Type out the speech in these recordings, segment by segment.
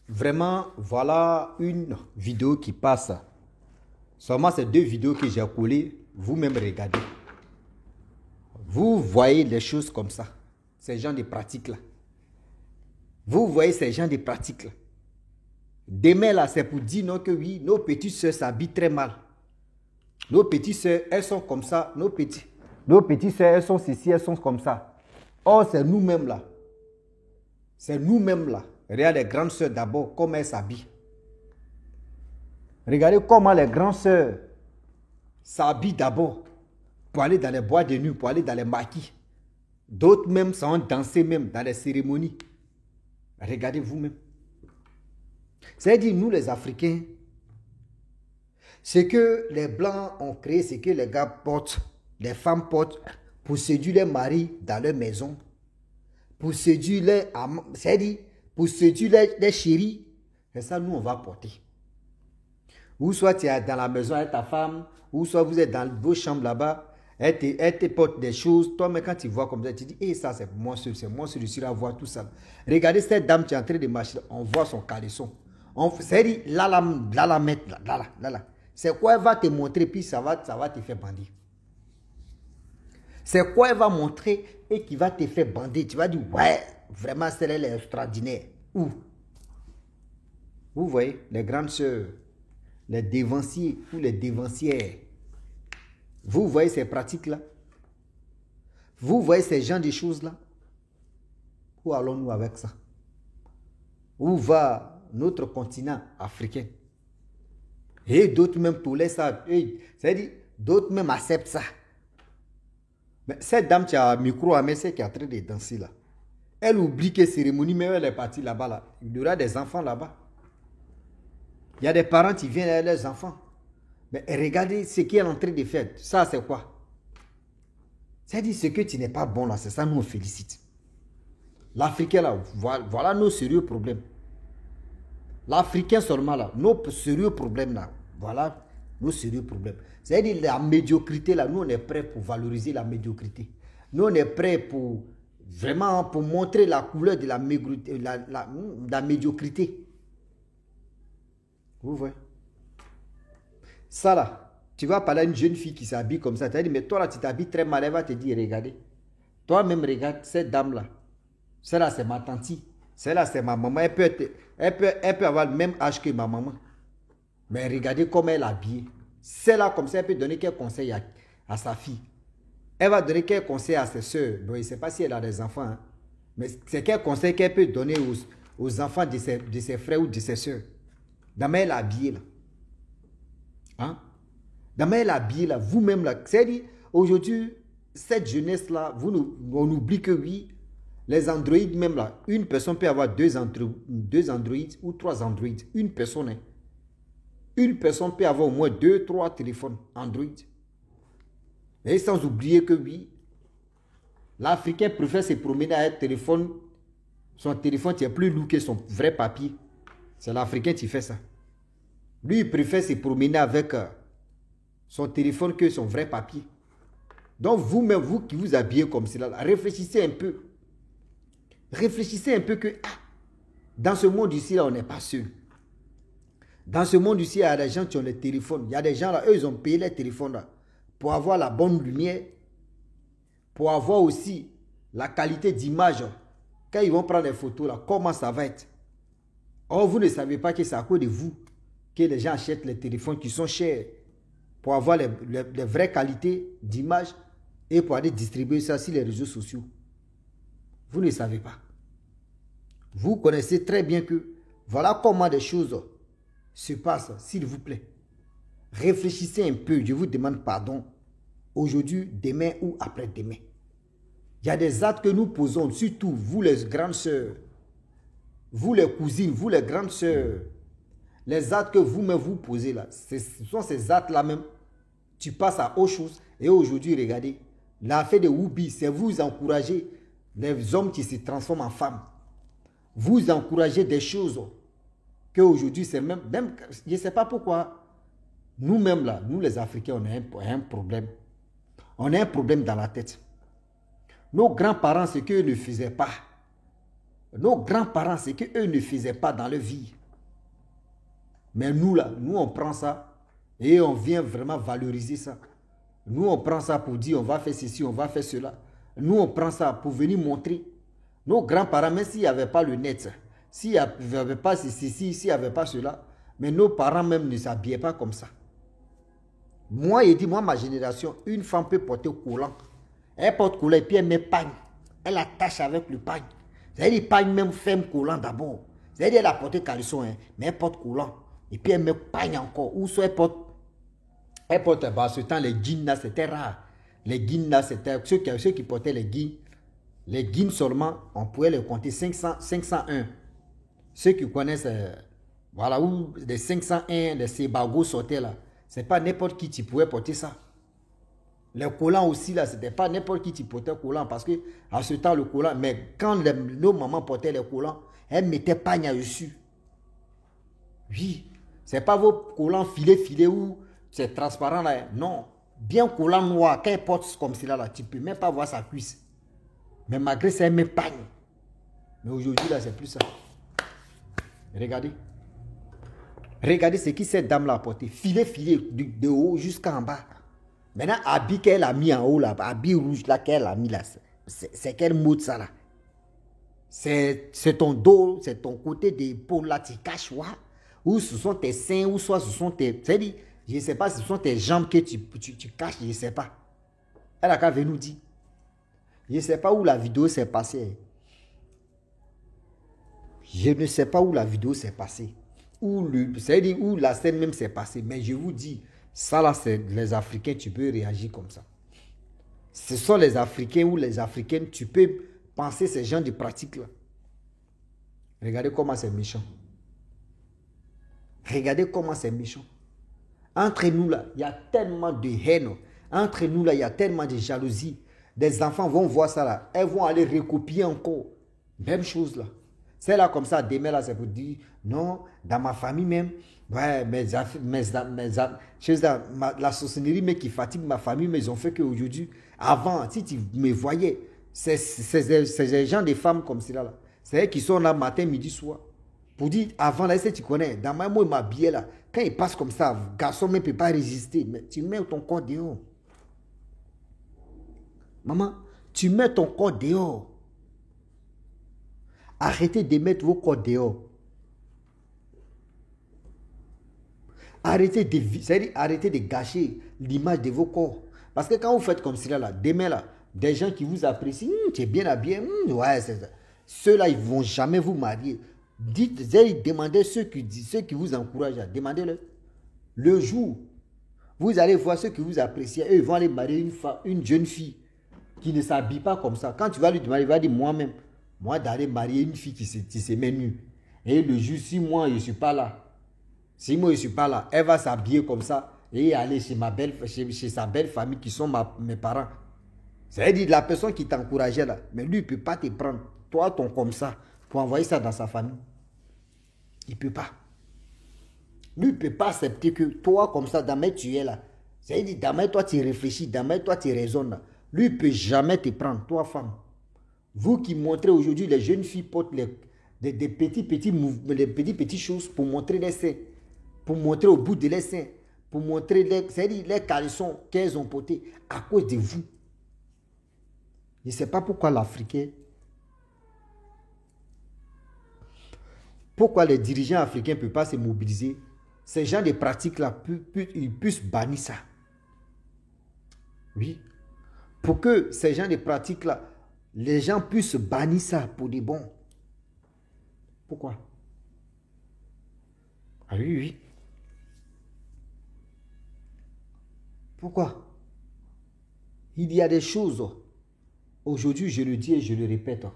Vraiment, voilà une vidéo qui passe. Seulement ces deux vidéos que j'ai collées, vous-même regardez. Vous voyez les choses comme ça. Ces gens de pratiques-là. Vous voyez ces gens de pratiques-là. Demain, là, c'est pour dire non que oui, nos petites soeurs s'habillent très mal. Nos petites soeurs, elles sont comme ça. Nos petites soeurs, elles sont ceci, elles sont comme ça. Or, c'est nous-mêmes là. C'est nous-mêmes là. Regardez les grandes soeurs d'abord, comment elles s'habillent. Regardez comment les grandes soeurs s'habillent d'abord pour aller dans les boîtes de nuit, pour aller dans les maquis. D'autres même sont dansés même dans les cérémonies. Regardez vous-même. C'est-à-dire, nous les Africains, ce que les Blancs ont créé, c'est que les gars portent, les femmes portent pour séduire les maris dans leur maison, pour séduire les amants, c'est-à-dire pour séduire les chéris. C'est ça, nous, on va porter. Ou soit tu es dans la maison avec ta femme, ou soit vous êtes dans vos chambres là-bas, elle te porte des choses. Toi, mais quand tu vois comme ça, tu dis, ça, c'est moi seul, je suis là à voir tout ça. Regardez cette dame qui est en train de marcher, on voit son caleçon. C'est-à-dire, là. C'est quoi elle va te montrer, puis ça va te faire bander. C'est quoi elle va montrer et qui va te faire bander. Tu vas dire, ouais, vraiment, celle-là, elle est extraordinaire. Où? Vous voyez, les grandes sœurs, les dévanciers ou les dévancières. Vous voyez ces pratiques-là? Vous voyez ces genres de choses-là? Où allons-nous avec ça? Où va notre continent africain? Et d'autres même tolèrent ça. C'est-à-dire, d'autres même acceptent ça. Mais cette dame qui a un micro à mettre, qui est en train de danser là, elle oublie que cérémonie, mais elle est partie là-bas. Là. Il y aura des enfants là-bas. Il y a des parents qui viennent avec leurs enfants. Mais regardez ce qu'elle est en train de faire. Ça, c'est quoi? C'est-à-dire, ce que tu n'es pas bon là, c'est ça, nous on félicite. L'Africain là, voilà nos sérieux problèmes. L'Africain seulement là, nos sérieux problèmes là, voilà nos sérieux problèmes. C'est-à-dire la médiocrité là, nous on est prêts pour valoriser la médiocrité. Nous on est prêts pour vraiment pour montrer la couleur de la médiocrité. Vous voyez? Ça là, tu vas parler à une jeune fille qui s'habille comme ça, tu vas dire, mais toi là tu t'habilles très mal, elle va te dire, regardez. Toi-même regarde cette dame là. Celle-là c'est ma tante. Celle-là c'est ma maman. Elle peut avoir le même âge que ma maman. Mais regardez comment elle est habillée. Celle-là comme ça, elle peut donner quel conseil à sa fille. Elle va donner quel conseil à ses soeurs. Bon, je ne sais pas si elle a des enfants. Hein. Mais c'est quel conseil qu'elle peut donner aux enfants de ses frères ou de ses soeurs. Demain elle est habillée là. Hein? Demain elle est habillée là. Vous-même là. C'est-à-dire, aujourd'hui, cette jeunesse-là, on oublie que oui, les androïdes même là, une personne peut avoir deux androïdes ou 3 androïdes. Une personne, hein. Une personne peut avoir au moins 2, 3 téléphones Android. Et sans oublier que oui, l'Africain préfère se promener avec un téléphone. Son téléphone est plus lourd que son vrai papier. C'est l'Africain qui fait ça. Lui, il préfère se promener avec son téléphone que son vrai papier. Donc vous-même, vous qui vous habillez comme cela, réfléchissez un peu. Réfléchissez un peu que dans ce monde ici, là, on n'est pas seul. Dans ce monde ici, il y a des gens qui ont les téléphones. Il y a des gens là, eux, ils ont payé les téléphones là pour avoir la bonne lumière, pour avoir aussi la qualité d'image. Quand ils vont prendre les photos là, comment ça va être? Or, vous ne savez pas que c'est à cause de vous que les gens achètent les téléphones qui sont chers pour avoir les vraies qualités d'image et pour aller distribuer ça sur les réseaux sociaux. Vous ne savez pas. Vous connaissez très bien que voilà comment des choses se passent, s'il vous plaît. Réfléchissez un peu, je vous demande pardon. Aujourd'hui, demain ou après-demain. Il y a des actes que nous posons, surtout vous les grandes sœurs, vous les cousines, vous les grandes sœurs. Les actes que vous-même vous posez là, ce sont ces actes-là même. Tu passes à autre chose. Et aujourd'hui, regardez, l'affaire de Whoopi, c'est vous encourager les hommes qui se transforment en femmes. Vous encouragez des choses qu'aujourd'hui, c'est même, je ne sais pas pourquoi, nous-mêmes là, nous les Africains, on a un problème. On a un problème dans la tête. Nos grands-parents, ce qu'ils ne faisaient pas, Nos grands-parents, c'est qu'eux ne faisaient pas dans leur vie. Mais nous, là, nous, on prend ça et on vient vraiment valoriser ça. Nous, on prend ça pour dire on va faire ceci, on va faire cela. Nous, on prend ça pour venir montrer. Nos grands-parents, même s'il n'y avait pas le net, s'il n'y avait pas ceci, s'il n'y avait pas cela, mais nos parents même ne s'habillaient pas comme ça. Moi, il dit, moi, ma génération, une femme peut porter collant. Elle porte collant et puis elle met pagne. Elle attache avec le pagne. C'est-à-dire, pagne même ferme collant d'abord. C'est-à-dire, elle a porté caleçon, hein, mais elle porte collant. Et puis elle met pagne encore. Ou soit elle porte, bah, ce temps, les jeans là, c'était rare. Les jeans là, c'était ceux qui portaient les jeans. Les jeans seulement, on pouvait les compter 501. Ceux qui connaissent, voilà, où les 501, les Sebago sortaient là. C'est pas n'importe qui pouvait porter ça. Les collants aussi là, c'était pas n'importe qui portait collant parce que à ce temps le collant, mais quand nos mamans portaient les collants, elles mettaient pagne dessus. Oui, c'est pas vos collants filés ou c'est transparent là. Non, bien collant noir, quand elle porte comme cela là, tu peux même pas voir sa cuisse. Mais malgré ça, elle met pagne. Mais aujourd'hui là, c'est plus ça. Regardez. Regardez ce que cette dame là a porté. Filet de haut jusqu'en bas. Maintenant, habit qu'elle a mis en haut là, habit rouge là qu'elle a mis là, c'est quel mot de ça là? C'est ton dos, c'est ton côté d'épaule là, tu caches quoi? Ou ce sont tes seins, ou soit ce sont tes... C'est-à-dire, je ne sais pas si ce sont tes jambes que tu caches, je ne sais pas. Elle a qu'à venir nous dire. Je ne sais pas où la vidéo s'est passée. Je ne sais pas où la vidéo s'est passée. C'est-à-dire où la scène même s'est passée. Mais je vous dis, ça là, c'est les Africains, tu peux réagir comme ça. Ce sont les Africains ou les Africaines, tu peux penser ces gens de pratiques là. Regardez comment c'est méchant. Regardez comment c'est méchant. Entre nous là, il y a tellement de haine. Entre nous là, il y a tellement de jalousie. Des enfants vont voir ça là. Elles vont aller recopier encore. Même chose là. C'est là comme ça, demain là, c'est pour dire, non, dans ma famille même, ouais, la sorcellerie mais qui fatigue ma famille, mais ils ont fait qu'aujourd'hui, avant, si tu me voyais, c'est gens des femmes comme cela là. C'est eux qui sont là matin, midi, soir. Pour dire, avant là, si tu connais, dans ma moi, il m'habillait là. Quand il passe comme ça, garçon ne peut pas résister. Mais tu mets ton corps dehors. Maman, tu mets ton corps dehors. Arrêtez de mettre vos corps dehors. Arrêtez de gâcher l'image de vos corps. Parce que quand vous faites comme cela, là, demain, là, des gens qui vous apprécient, tu es bien habillé, ouais, c'est ça. Ceux-là, ils ne vont jamais vous marier. Demandez ceux qui vous encouragent, demandez-le. Le jour, vous allez voir ceux qui vous apprécient, eux, ils vont aller marier une jeune fille qui ne s'habille pas comme ça. Quand tu vas lui demander, il va dire moi-même, moi d'aller marier une fille qui se met nue. Et le jour, si moi je ne suis pas là, elle va s'habiller comme ça et aller chez sa belle famille qui sont mes parents. C'est-à-dire la personne qui t'encourageait là, mais lui, il ne peut pas te prendre, toi, ton comme ça, pour envoyer ça dans sa famille. Il ne peut pas. Lui, il ne peut pas accepter que toi, comme ça, demain, tu es là. C'est-à-dire, demain, toi, tu réfléchis, demain, toi, tu raisonnes là. Lui, il ne peut jamais te prendre, toi, femme. Vous qui montrez aujourd'hui, les jeunes filles portent des petits choses pour montrer les seins, pour montrer au bout de les seins, pour montrer les caleçons qu'elles ont portés à cause de vous. Je ne sais pas pourquoi l'Africain, pourquoi les dirigeants africains ne peuvent pas se mobiliser. Ces gens de pratiques-là, ils puissent bannir ça. Oui. Pour que ces gens de pratiques-là, les gens puissent bannir ça pour des bons. Pourquoi? Ah oui, oui. Pourquoi? Il y a des choses, aujourd'hui je le dis et je le répète,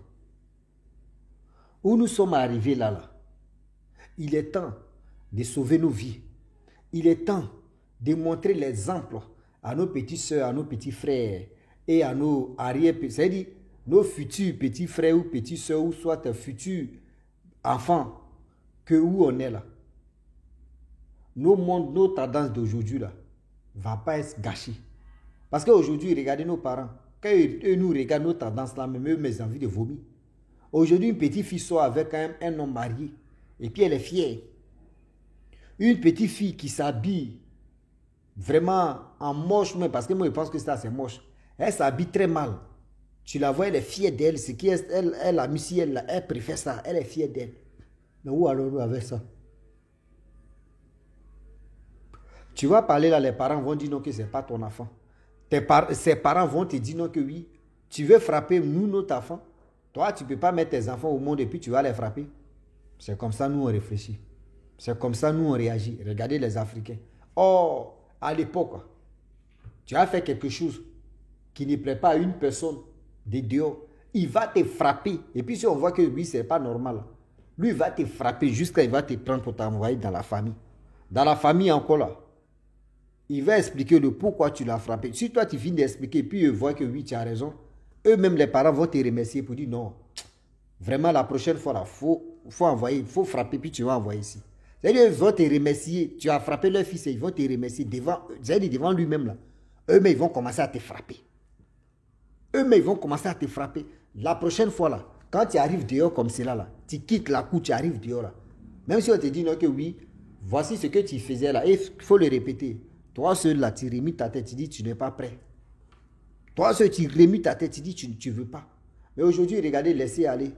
où nous sommes arrivés là. Il est temps de sauver nos vies. Il est temps de montrer l'exemple à nos petites soeurs, à nos petits frères et à nos arrière-petits, c'est-à-dire nos futurs petits frères ou petites soeurs ou soit futurs enfants, que où on est là. Nos tendances d'aujourd'hui là, ne vont pas être gâchées. Parce qu'aujourd'hui, regardez nos parents. Quand eux nous regardent nos tendances là, même eux, mes envies de vomir. Aujourd'hui, une petite fille sort avec un homme marié. Et puis elle est fière. Une petite fille qui s'habille vraiment en moche, mais parce que moi je pense que ça c'est moche. Elle s'habille très mal. Tu la vois, elle est fière d'elle. Ce qui est, elle a mis si elle préfère ça. Elle est fière d'elle. Mais où allons-nous avec ça? Tu vas parler là, les parents vont dire non que c'est pas ton enfant. Ses parents vont te dire non que oui. Tu veux frapper nous, notre enfant. Toi, tu ne peux pas mettre tes enfants au monde et puis tu vas les frapper. C'est comme ça nous on réfléchit. C'est comme ça nous on réagit. Regardez les Africains. Oh, à l'époque, tu as fait quelque chose qui ne plaît pas à une personne de dehors. Il va te frapper. Et puis si on voit que oui, c'est pas normal. Lui, il va te frapper jusqu'à il va te prendre pour t'envoyer dans la famille. Dans la famille encore là. Il va expliquer le pourquoi tu l'as frappé. Si toi tu finis d'expliquer, puis eux voient que oui, tu as raison, eux-mêmes les parents vont te remercier pour dire non. Vraiment, la prochaine fois, il faut envoyer, il faut frapper, puis tu vas envoyer ici. C'est-à-dire, ils vont te remercier. Tu as frappé leur fils et ils vont te remercier devant lui-même là. Eux-mêmes, ils vont commencer à te frapper. Eux-mêmes, ils vont commencer à te frapper. La prochaine fois là, quand tu arrives dehors comme cela là, tu quittes la cour, tu arrives dehors là. Même si on te dit non que oui, voici ce que tu faisais là, il faut le répéter. Toi, seul là, tu remis ta tête, tu dis tu n'es pas prêt. Toi, seul, tu remis ta tête, tu dis tu ne veux pas. Mais aujourd'hui, regardez, laissez aller.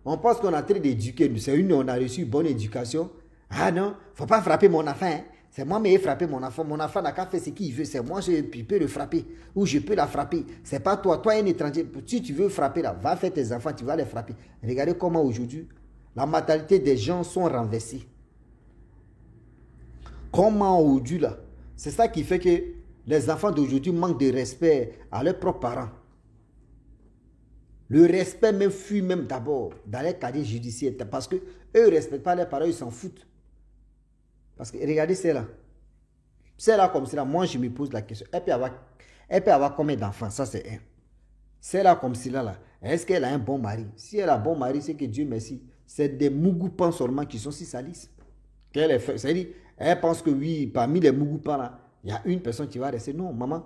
On pense qu'on est en train d'éduquer. C'est une, on a reçu une bonne éducation. Ah non, il ne faut pas frapper mon enfant. Hein. C'est moi qui ai frappé mon enfant. Mon enfant n'a qu'à faire ce qu'il veut. C'est moi qui peux le frapper. Ou je peux la frapper. C'est pas toi. Toi, un étranger. Si tu veux frapper là, va faire tes enfants, tu vas les frapper. Regardez comment aujourd'hui, la mentalité des gens sont renversées. Comment aujourd'hui là. C'est ça qui fait que les enfants d'aujourd'hui manquent de respect à leurs propres parents. Le respect même fuit même d'abord dans les cadres judiciaires. Parce qu'eux ne respectent pas leurs parents, ils s'en foutent. Parce que regardez celle-là. Celle-là comme celle-là, moi je me pose la question. Elle peut avoir combien d'enfants? Ça c'est un. Celle-là comme celle-là, est-ce qu'elle a un bon mari? Si elle a un bon mari, c'est que Dieu merci. C'est des mougoupans seulement qui sont si salisses. C'est-à-dire, elle pense que oui, parmi les mougoupans là, il y a une personne qui va rester. Non, maman,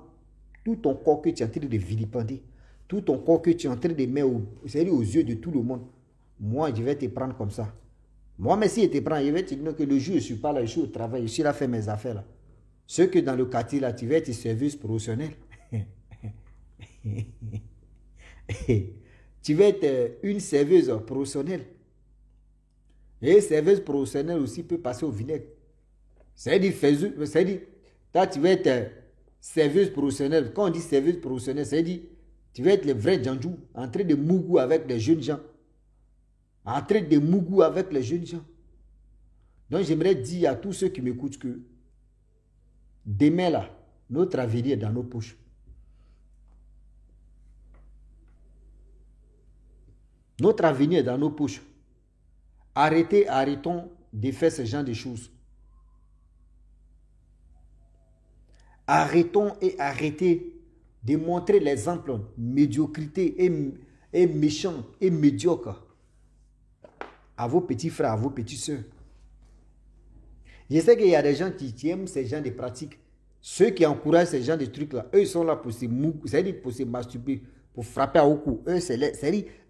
tout ton corps que tu es en train de vilipender, tout ton corps que tu es en train de mettre aux yeux de tout le monde, moi, je vais te prendre comme ça. Moi, mais si je te prends, je vais te dire que le jour où je ne suis pas là, je suis au travail, je suis là à faire mes affaires. Là. Ce que dans le quartier, là, tu vas être serveuse professionnelle. Tu vas être une serveuse professionnelle. Et serveuse professionnelle aussi peut passer au vinaigre. C'est-à-dire, toi, tu vas être serveuse professionnelle. Quand on dit serveuse professionnelle, c'est-à-dire, tu vas être le vrai Djandjou, en train de mougou avec les jeunes gens. En train de mougou avec les jeunes gens. Donc, j'aimerais dire à tous ceux qui m'écoutent que demain, là, notre avenir est dans nos poches. Notre avenir est dans nos poches. Arrêtons de faire ce genre de choses. Arrêtez de montrer l'exemple médiocrité et méchant et médiocre à vos petits frères, à vos petites soeurs. Je sais qu'il y a des gens qui aiment ces genres de pratiques. Ceux qui encouragent ces genres de trucs-là, eux, ils sont là pour se masturber, pour frapper à haut coup. Eux,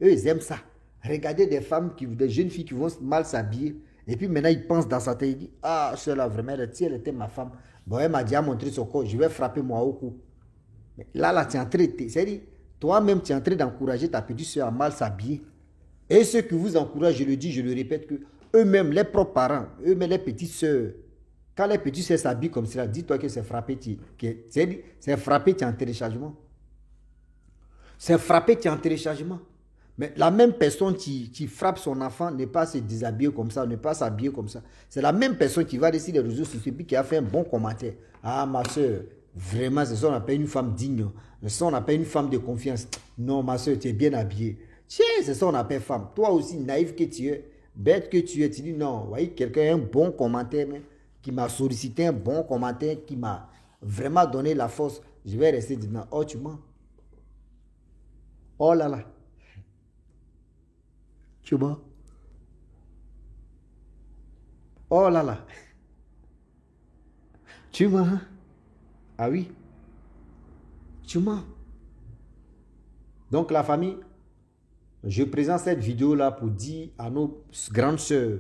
ils aiment ça. Regardez des femmes, des jeunes filles qui vont mal s'habiller. Et puis maintenant, ils pensent dans sa tête, ils disent, ah, celle-là, vraiment, si elle était ma femme, bon, elle m'a déjà montré son corps, je vais frapper moi au cou. Mais là, tu es en train de... C'est-à-dire, toi-même, tu es en train d'encourager ta petite soeur à mal s'habiller. Et ceux qui vous encouragent, je le dis, je le répète, que eux-mêmes, les propres parents, eux-mêmes, les petites soeurs, quand les petites soeurs s'habillent comme cela, dis-toi que c'est frappé, c'est frappé, tu es en téléchargement. C'est frappé, tu es en téléchargement. Mais la même personne qui frappe son enfant n'est pas se déshabiller comme ça, n'est pas s'habiller comme ça. C'est la même personne qui va sur les réseaux sociaux et qui a fait un bon commentaire. Ah, ma soeur, vraiment, c'est ça qu'on appelle une femme digne. C'est ça qu'on appelle une femme de confiance. Non, ma soeur, tu es bien habillée. Tiens, c'est ça qu'on appelle femme. Toi aussi, naïf que tu es, bête que tu es, tu dis non, voyez, quelqu'un a un bon commentaire, mais, qui m'a sollicité un bon commentaire, qui m'a vraiment donné la force. Je vais rester disant, oh, tu mens. Oh là là. Tu mens. Oh là là. Tu mens. Ah oui. Tu mens. Donc la famille, Je présente cette vidéo-là pour dire à nos grandes sœurs,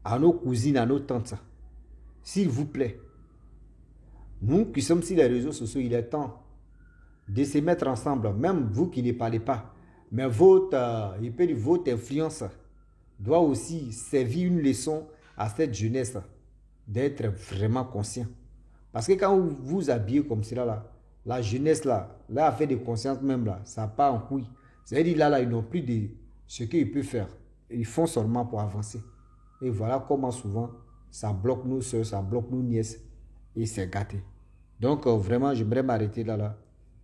à nos cousines, à nos tantes, s'il vous plaît, nous qui sommes sur les réseaux sociaux, il est temps de se mettre ensemble, même vous qui ne parlez pas. Mais votre influence doit aussi servir une leçon à cette jeunesse d'être vraiment conscient. Parce que quand vous vous habillez comme cela, là, la jeunesse, là fait de conscience même, là, ça part en couille. C'est-à-dire, là, ils n'ont plus de ce qu'ils peuvent faire. Ils font seulement pour avancer. Et voilà comment souvent, ça bloque nos soeurs, ça bloque nos nièces. Et c'est gâté. Donc, vraiment, j'aimerais m'arrêter là.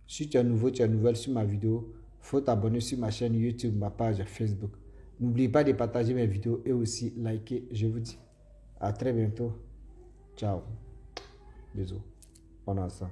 Si tu es nouveau, tu es nouvelle sur ma vidéo, il faut t'abonner sur ma chaîne YouTube, ma page Facebook. N'oubliez pas de partager mes vidéos et aussi liker. Je vous dis à très bientôt. Ciao. Bisous. On a ça.